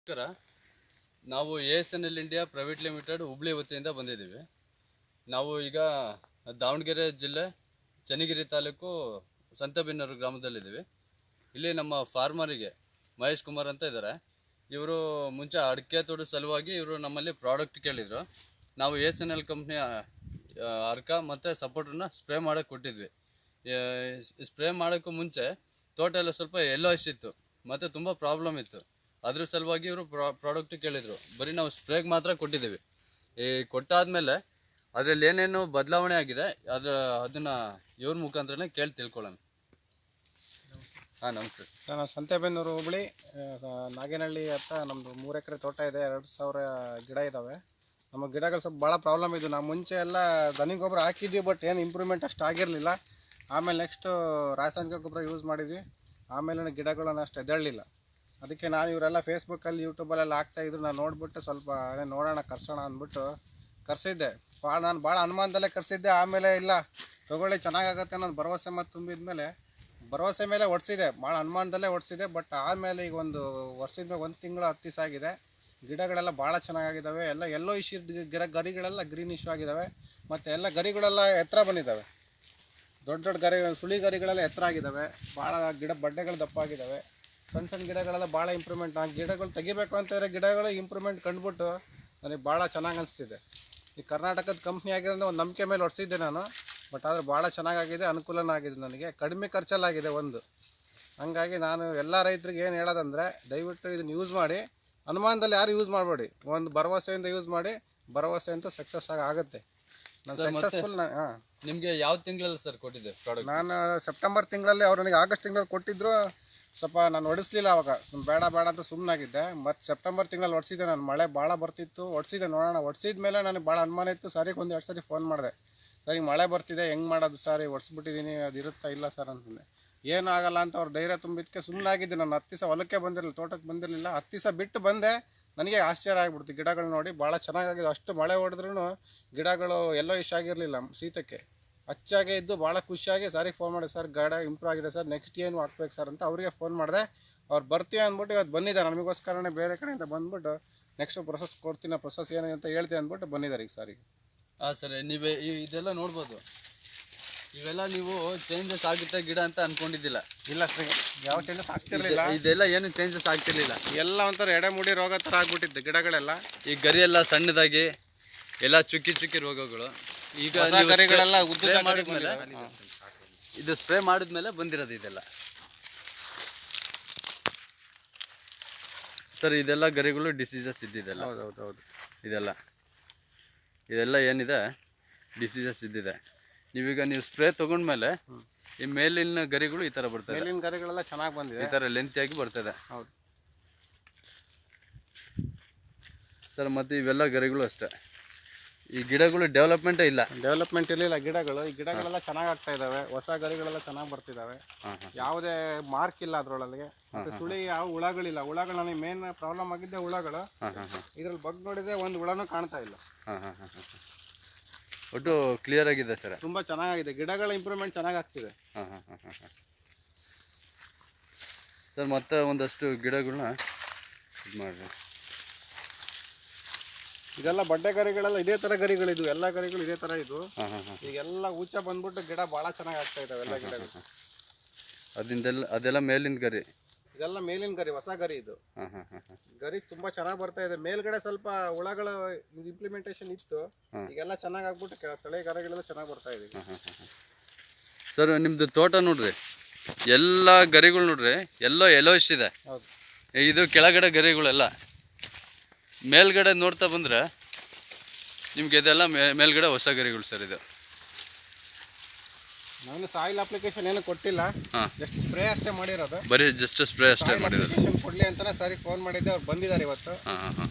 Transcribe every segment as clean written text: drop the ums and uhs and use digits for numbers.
ನಮಸ್ಕಾರ. ನಾವು ASNL India private limited Hubli ವತಿಯಿಂದ ಬಂದಿದ್ದೀವಿ. ನಾವು ಈಗ ದಾವಣಗೆರೆ ಜಿಲ್ಲೆ ಚನ್ನಗಿರಿ ತಾಲೂಕು ಸಂತೆಬೆನ್ನೂರು ಗ್ರಾಮದಲ್ಲಿದ್ದೀವಿ. ಇಲ್ಲಿ ನಮ್ಮ ಫಾರ್ಮರಿಗೆ ಮಹೇಶ್ ಕುಮಾರ್ ಅಂತ ಇದ್ದಾರೆ. ಇವರು ಮುಂಚೆ ಅಡಿಕೆ ತೋಟದ ಸಲುವಾಗಿ ಇವರು ನಮ್ಮಲ್ಲಿ ಪ್ರಾಡಕ್ಟ್ ಕೇಳಿದರು. ನಾವು ASNL ಕಂಪ್ನಿಯ ಅರ್ಕ ಮತ್ತು ಸಪೋರ್ಟನ್ನ ಸ್ಪ್ರೇ ಮಾಡೋಕ್ಕೆ ಕೊಟ್ಟಿದ್ವಿ. ಸ್ಪ್ರೇ ಮಾಡೋಕ್ಕೂ ಮುಂಚೆ ತೋಟ ಎಲ್ಲ ಸ್ವಲ್ಪ ಯೆಲ್ಲೋಯಿಶ್ ಇತ್ತು ಮತ್ತು ತುಂಬ ಪ್ರಾಬ್ಲಮ್ ಇತ್ತು. ಅದ್ರ ಸಲುವಾಗಿ ಇವರು ಪ್ರಾಡಕ್ಟ್ ಕೇಳಿದರು. ಬರೀ ನಾವು ಸ್ಪ್ರೇಗೆ ಮಾತ್ರ ಕೊಟ್ಟಿದ್ದೀವಿ. ಈ ಕೊಟ್ಟಾದಮೇಲೆ ಅದರಲ್ಲಿ ಏನೇನು ಬದಲಾವಣೆ ಆಗಿದೆ ಅದನ್ನು ಇವ್ರ ಮುಖಾಂತರನೇ ಕೇಳಿ ತಿಳ್ಕೊಳ್ಳೋಣ. ನಮಸ್ತೆ ಸರ್. ನಾನು ಸಂತೆಬೆನ್ನೂರು ಹುಬ್ಳಿ ನಾಗೇನಹಳ್ಳಿ ಹತ್ತ ನಮ್ಮದು 3 ಎಕರೆ ತೋಟ ಇದೆ. 2000 ಗಿಡ ಇದ್ದಾವೆ. ನಮ್ಮ ಗಿಡಗಳು ಸ್ವಲ್ಪ ಭಾಳ ಪ್ರಾಬ್ಲಮ್ ಇದ್ದು. ನಾವು ಮುಂಚೆ ಎಲ್ಲ ದನಿ ಗೊಬ್ಬರ ಹಾಕಿದ್ವಿ, ಬಟ್ ಏನು ಇಂಪ್ರೂವ್ಮೆಂಟ್ ಅಷ್ಟು ಆಗಿರಲಿಲ್ಲ. ಆಮೇಲೆ ನೆಕ್ಸ್ಟು ರಾಸಾಯನಿಕ ಗೊಬ್ಬರ ಯೂಸ್ ಮಾಡಿದ್ವಿ. ಆಮೇಲೆ ಗಿಡಗಳನ್ನು ಅಷ್ಟು ಎದ್ದೇಳಲಿಲ್ಲ. ಅದಕ್ಕೆ ನಾನು ಇವರೆಲ್ಲ ಫೇಸ್ಬುಕ್ಕಲ್ಲಿ ಯೂಟ್ಯೂಬಲ್ಲೆಲ್ಲ ಹಾಕ್ತಾಯಿದ್ರು. ನಾನು ನೋಡಿಬಿಟ್ಟು ಸ್ವಲ್ಪ ನೋಡೋಣ ಕರ್ಸೋಣ ಅಂದ್ಬಿಟ್ಟು ಕರ್ಸಿದ್ದೆ. ನಾನು ಭಾಳ ಅನುಮಾನದಲ್ಲೇ ಕರ್ಸಿದ್ದೆ. ಆಮೇಲೆ ಇಲ್ಲ ತೊಗೊಳ್ಳಿ ಚೆನ್ನಾಗಾಗತ್ತೆ ಅನ್ನೋದು ಭರವಸೆ ಮತ್ತು ತುಂಬಿದ ಮೇಲೆ ಭರವಸೆ ಮೇಲೆ ಹೊಡ್ಸಿದೆ. ಭಾಳ ಅನುಮಾನದಲ್ಲೇ ಹೊಡ್ಸಿದೆ. ಬಟ್ ಆಮೇಲೆ ಈಗ ಒಂದು ವರ್ಷದ ಮೇಲೆ 1 ತಿಂಗಳು 10 ದಿವಸ ಆಗಿದೆ. ಗಿಡಗಳೆಲ್ಲ ಭಾಳ ಚೆನ್ನಾಗಿದ್ದಾವೆ. ಎಲ್ಲ ಎಲ್ಲೋ ಇಶ್ಯೂ ಗರಿಗಳೆಲ್ಲ ಗ್ರೀನ್ ಇಶ್ಯೂ ಆಗಿದ್ದಾವೆ. ಮತ್ತು ಎಲ್ಲ ಗರಿಗಳೆಲ್ಲ ಎತ್ತರ ಬಂದಿದ್ದಾವೆ. ದೊಡ್ಡ ದೊಡ್ಡ ಸುಳಿ ಗರಿಗಳೆಲ್ಲ ಎತ್ತರ ಆಗಿದ್ದಾವೆ. ಭಾಳ ಬಡ್ಡೆಗಳು ದಪ್ಪ ಆಗಿದ್ದಾವೆ. ಸಣ್ಣ ಗಿಡಗಳೆಲ್ಲ ಭಾಳ ಇಂಪ್ರೂವ್ಮೆಂಟ್. ಗಿಡಗಳು ತೆಗಿಬೇಕು ಅಂತಿದ್ರೆ ಗಿಡಗಳು ಇಂಪ್ರೂವ್ಮೆಂಟ್ ಕಂಡುಬಿಟ್ಟು ನನಗೆ ಭಾಳ ಚೆನ್ನಾಗಿ ಅನಿಸ್ತಿದೆ. ಈ ಕರ್ನಾಟಕದ ಕಂಪ್ನಿ ಆಗಿರೋದ್ರೆ ಒಂದು ನಂಬಿಕೆ ಮೇಲೆ ಹೊಡ್ಸಿದ್ದೆ ನಾನು. ಬಟ್ ಆದರೆ ಭಾಳ ಚೆನ್ನಾಗಾಗಿದೆ, ಅನುಕೂಲನೂ ಆಗಿದೆ. ನನಗೆ ಕಡಿಮೆ ಖರ್ಚಲ್ಲಾಗಿದೆ ಒಂದು. ಹಾಗಾಗಿ ನಾನು ಎಲ್ಲ ರೈತರಿಗೆ ಏನು ಹೇಳೋದಂದರೆ, ದಯವಿಟ್ಟು ಇದನ್ನು ಯೂಸ್ ಮಾಡಿ. ಅನುಮಾನದಲ್ಲಿ ಯಾರು ಯೂಸ್ ಮಾಡಬೇಡಿ. ಒಂದು ಭರವಸೆಯಿಂದ ಯೂಸ್ ಮಾಡಿ. ಭರವಸೆ ಅಂತೂ ಸಕ್ಸಸ್ ಆಗುತ್ತೆ. ನಾನು ಸಕ್ಸಸ್ಫುಲ್. ನಿಮಗೆ ಯಾವ ತಿಂಗಳಲ್ಲಿ ಸರ್ ಕೊಟ್ಟಿದ್ದೆ ಪ್ರಾಡಕ್ಟ್? ನಾನು ಸೆಪ್ಟೆಂಬರ್ ತಿಂಗಳಲ್ಲಿ ಅವ್ರು ನನಗೆ ಆಗಸ್ಟ್ ತಿಂಗಳಲ್ಲಿ ಕೊಟ್ಟಿದ್ದರು. ಸ್ವಲ್ಪ ನಾನು ಹೊಡಿಸ್ಲಿಲ್ಲ ಅವಾಗ. ಬೇಡ ಅಂತ ಸುಮ್ಮನಾಗಿದ್ದೆ. ಮತ್ತು ಸೆಪ್ಟೆಂಬರ್ ತಿಂಗಳಲ್ಲಿ ಹೊಡ್ಸಿದ್ದೆ ನಾನು. ಮಳೆ ಭಾಳ ಬರ್ತಿತ್ತು. ಹೊಡ್ಸಿದ್ದೆ. ನೋಡೋಣ. ಹೊಡ್ಸಿದ ಮೇಲೆ ನನಗೆ ಭಾಳ ಅನುಮಾನ ಇತ್ತು. ಸರಿಗೆ 1-2 ಸರಿ ಫೋನ್ ಮಾಡಿದೆ. ಸರಿ ಮಳೆ ಬರ್ತಿದೆ, ಹೆಂಗೆ ಮಾಡೋದು ಸರ್, ಹೊಡ್ಸ್ಬಿಟ್ಟಿದ್ದೀನಿ, ಅದು ಇರುತ್ತಾ ಇಲ್ಲ ಸರ್ ಅಂತಂದೆ. ಏನೂ ಆಗಲ್ಲ ಅಂತ ಅವ್ರು ಧೈರ್ಯ ತುಂಬಿದ್ದಕ್ಕೆ ಸುಮ್ಮನಾಗಿದ್ದೆ. ನಾನು 10 ದಿವಸ ಹೊಲಕ್ಕೆ ಬಂದಿರಲಿಲ್ಲ, ತೋಟಕ್ಕೆ ಬಂದಿರಲಿಲ್ಲ. 10 ದಿವಸ ಬಿಟ್ಟು ಬಂದೆ. ನನಗೆ ಆಶ್ಚರ್ಯ ಆಗಿಬಿಡ್ತು. ಗಿಡಗಳು ನೋಡಿ ಭಾಳ ಚೆನ್ನಾಗಿದೆ. ಅಷ್ಟು ಮಳೆ ಹೊಡೆದ್ರೂ ಗಿಡಗಳು ಎಲ್ಲೋ ಇಶ್ ಆಗಿರಲಿಲ್ಲ. ಶೀತಕ್ಕೆ ಹಚ್ಚಾಗೆ ಇದ್ದು ಭಾಳ ಖುಷಿಯಾಗಿ ಸಾರಿಗೆ ಫೋನ್ ಮಾಡಿದೆ. ಸರ್ ಗಾಡ ಇಂಪ್ರೂವ್ ಆಗಿದೆ ಸರ್, ನೆಕ್ಸ್ಟ್ ಏನು ಹಾಕ್ಬೇಕು ಸರ್ ಅಂತ ಅವರಿಗೆ ಫೋನ್ ಮಾಡಿದೆ. ಅವ್ರು ಬರ್ತೀವಿ ಅಂದ್ಬಿಟ್ಟು ಇವತ್ತು ಬಂದಿದ್ದಾರೆ. ನಮಗೋಸ್ಕರನೇ ಬೇರೆ ಕಡೆಯಿಂದ ಬಂದ್ಬಿಟ್ಟು ನೆಕ್ಸ್ಟ್ ಪ್ರೊಸೆಸ್ ಕೊಡ್ತೀನಿ, ಪ್ರೊಸೆಸ್ ಏನು ಅಂತ ಹೇಳ್ತೀನಿ ಅಂದ್ಬಿಟ್ಟು ಬಂದಿದ್ದಾರೆ ಈಗ ಸಾರಿಗೆ. ಸರಿ. ನೀವೇ ಇದೆಲ್ಲ ನೋಡ್ಬೋದು. ಇವೆಲ್ಲ ನೀವು ಚೇಂಜಸ್ ಆಗುತ್ತೆ ಗಿಡ ಅಂತ ಅನ್ಕೊಂಡಿದ್ದಿಲ್ಲ? ಇಲ್ಲ ಸರ್, ಯಾವ ಚೇಂಜಸ್ ಆಗ್ತಿರ್ಲಿಲ್ಲ. ಇದೆಲ್ಲ ಏನು ಚೇಂಜಸ್ ಆಗ್ತಿರ್ಲಿಲ್ಲ. ಎಲ್ಲ ಒಂಥರ ಎಡೆಮುಡಿ ರೋಗ ಥರ ಆಗ್ಬಿಟ್ಟಿದ್ದು ಗಿಡಗಳೆಲ್ಲ. ಈ ಗರಿ ಎಲ್ಲ ಸಣ್ಣದಾಗಿ ಎಲ್ಲ ಚುಕ್ಕಿ ರೋಗಗಳು. ಈಗ ಗರಿಗಳೆಲ್ಲ ಮಾಡಿದ್ಮೇಲೆ ಇದು ಸ್ಪ್ರೇ ಮಾಡಿದ್ಮೇಲೆ ಬಂದಿರೋದು ಇದೆಲ್ಲ. ಸರ್ ಇದೆಲ್ಲ ಗರಿಗಳು ಡಿಸೀಸಸ್ ಇದ್ದಿದ್ದೆಲ್ಲ. ಹೌದು. ಇದೆಲ್ಲ ಏನಿದೆ ಡಿಸೀಸಸ್ ಇದ್ದಿದೆ. ನೀವು ಸ್ಪ್ರೇ ತಗೊಂಡ್ಮೇಲೆ ಈ ಮೇಲಿನ ಗರಿಗಳು ಈ ಥರ ಬರ್ತದೆ. ಮೇಲಿನ ಗರಿಗಳೆಲ್ಲ ಚೆನ್ನಾಗಿ ಬಂದಿದೆ. ಈ ಥರ ಲೆಂತಿಯಾಗಿ ಬರ್ತದೆ. ಹೌದು ಸರ್. ಮತ್ತು ಇವೆಲ್ಲ ಗರಿಗಳು ಅಷ್ಟೇ. ಈ ಗಿಡಗಳು ಡೆವಲಪ್ಮೆಂಟೇ ಇಲ್ಲ. ಡೆವಲಪ್ಮೆಂಟ್ ಇರಲಿಲ್ಲ ಗಿಡಗಳು. ಈ ಗಿಡಗಳೆಲ್ಲ ಚೆನ್ನಾಗಿ ಆಗ್ತಾ ಇದ್ದಾವೆ. ಹೊಸ ಗರಿಗಳೆಲ್ಲ ಚೆನ್ನಾಗಿ ಬರ್ತಿದ್ದಾವೆ. ಯಾವುದೇ ಮಾರ್ಕ್ ಇಲ್ಲ ಅದರೊಳಗೆ. ಮತ್ತು ಸುಳಿ ಯಾವ ಹುಳಗಳಿಲ್ಲ. ಹುಳಗಳು ನನಗೆ ಮೇನ್ ಪ್ರಾಬ್ಲಮ್ ಆಗಿದ್ದೆ ಹುಳಗಳು. ಇದ್ರಲ್ಲಿ ಬಗ್ಗೆ ನೋಡಿದ್ರೆ ಒಂದು ಹುಳನೂ ಕಾಣ್ತಾ ಇಲ್ಲ. ಒಟ್ಟು ಕ್ಲಿಯರ್ ಆಗಿದೆ ಸರ್. ತುಂಬ ಚೆನ್ನಾಗಿದೆ. ಗಿಡಗಳ ಇಂಪ್ರೂವ್ಮೆಂಟ್ ಚೆನ್ನಾಗಿ ಆಗ್ತಿದೆ. ಸರ್ ಮತ್ತೆ ಒಂದಷ್ಟು ಗಿಡಗಳನ್ನ ಇದು ಮಾಡಿರಿ. ಇದೆಲ್ಲ ಬಡ್ಡೆ ಗರಿಗಳೆಲ್ಲ ಇದೇ ಥರ ಗರಿಗಳಿದ್ವು. ಎಲ್ಲ ಗರಿಗಳು ಇದೇ ಥರ ಇದ್ವು. ಈಗೆಲ್ಲ ಉಚ್ಚ ಬಂದ್ಬಿಟ್ಟು ಗಿಡ ಭಾಳ ಚೆನ್ನಾಗಿ ಆಗ್ತಾ ಇದ್ದಾವೆ ಎಲ್ಲ ಗಿಡಗಳು. ಅದೆಲ್ಲ ಮೇಲಿನ ಗರಿ. ಇದೆಲ್ಲ ಮೇಲಿನ ಗರಿ, ಹೊಸ ಗರಿ ಇದು. ಗರಿ ತುಂಬ ಚೆನ್ನಾಗಿ ಬರ್ತಾ ಇದೆ. ಮೇಲ್ಗಡೆ ಸ್ವಲ್ಪ ಹುಳಗಳ ಇಂಪ್ಲಿಮೆಂಟೇಷನ್ ಇತ್ತು. ಈಗೆಲ್ಲ ಚೆನ್ನಾಗಿ ಆಗ್ಬಿಟ್ಟು ತಳೆ ಗರಿಗಳೆಲ್ಲ ಚೆನ್ನಾಗಿ ಬರ್ತಾ ಇದೆ. ಸರ್ ನಿಮ್ಮದು ತೋಟ ನೋಡ್ರಿ, ಎಲ್ಲ ಗರಿಗಳು ನೋಡ್ರಿ ಎಲ್ಲೋ ಇದೆ. ಹೌದು. ಇದು ಕೆಳಗಡೆ ಗರಿಗಳೆಲ್ಲ. ಮೇಲ್ಗಡೆ ನೋಡ್ತಾ ಬಂದರೆ ನಿಮ್ಗೆ ಇದೆಲ್ಲ ಮೇಲ್ಗಡೆ ಹೊಸ ಗರಿಗಳು ಸರ್. ಇದು ನಾನು ಸಾಯಿಲ್ ಅಪ್ಲಿಕೇಶನ್ ಏನು ಕೊಟ್ಟಿಲ್ಲ. ಜಸ್ಟ್ ಸ್ಪ್ರೇ ಅಷ್ಟೇ ಮಾಡಿರೋದು. ಬರೀ ಜಸ್ಟ್ ಸ್ಪ್ರೇ ಅಷ್ಟೇ ಮಾಡಿರೋದು. ಕೊಡಲಿ ಅಂತಲೇ ಸರಿ ಫೋನ್ ಮಾಡಿದ್ದೆ. ಅವ್ರು ಬಂದಿದ್ದಾರೆ ಇವತ್ತು.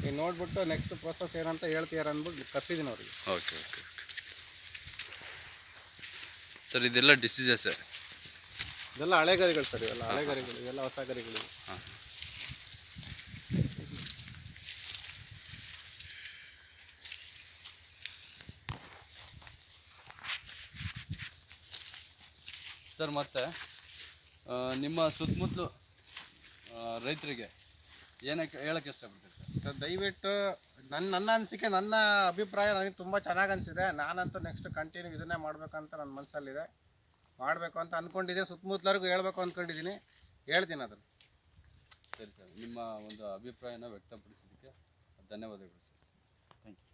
ಈಗ ನೋಡ್ಬಿಟ್ಟು ನೆಕ್ಸ್ಟ್ ಪ್ರೊಸೆಸ್ ಏನಂತ ಹೇಳ್ತೀರ ಅಂದ್ಬಿಟ್ಟು ಕರ್ಸಿದ್ದೀನಿ ಅವ್ರಿಗೆ. ಓಕೆ. ಸರ್ ಇದೆಲ್ಲ ಡಿಸೀಸಸ್. ಇದೆಲ್ಲ ಹಳೆ ಗರಿಗಳು ಸರ್. ಇವೆಲ್ಲ ಹಳೆ ಗರಿಗಳು, ಇವೆಲ್ಲ ಹೊಸ ಗರಿಗಳು. ಸರ್ ಮತ್ತೆ ನಿಮ್ಮ ಸುತ್ತಮುತ್ತಲು ರೈತರಿಗೆ ಏನಕ್ಕೆ ಹೇಳಕ್ಕೆ ಇಷ್ಟಪಡ್ತೀರಿ ಸರ್? ಸರ್ ದಯವಿಟ್ಟು ನನ್ನ ಅನಿಸಿಕೆ, ನನ್ನ ಅಭಿಪ್ರಾಯ ನನಗೆ ತುಂಬ ಚೆನ್ನಾಗಿ ಅನಿಸಿದೆ. ನಾನಂತೂ ನೆಕ್ಸ್ಟ್ ಕಂಟಿನ್ಯೂ ಇದನ್ನೇ ಮಾಡಬೇಕಂತ ನನ್ನ ಮನಸ್ಸಲ್ಲಿದೆ. ಮಾಡಬೇಕು ಅಂತ ಅಂದ್ಕೊಂಡಿದ್ದೀನಿ, ಸುತ್ತಮುತ್ತಲರಿಗೂ ಹೇಳಬೇಕು ಅಂದ್ಕೊಂಡಿದ್ದೀನಿ, ಹೇಳ್ತೀನಿ ಅದನ್ನು. ಸರಿ ಸರ್, ನಿಮ್ಮ ಒಂದು ಅಭಿಪ್ರಾಯನ ವ್ಯಕ್ತಪಡಿಸಿದ್ದಕ್ಕೆ ಧನ್ಯವಾದಗಳು ಸರ್. Thank you.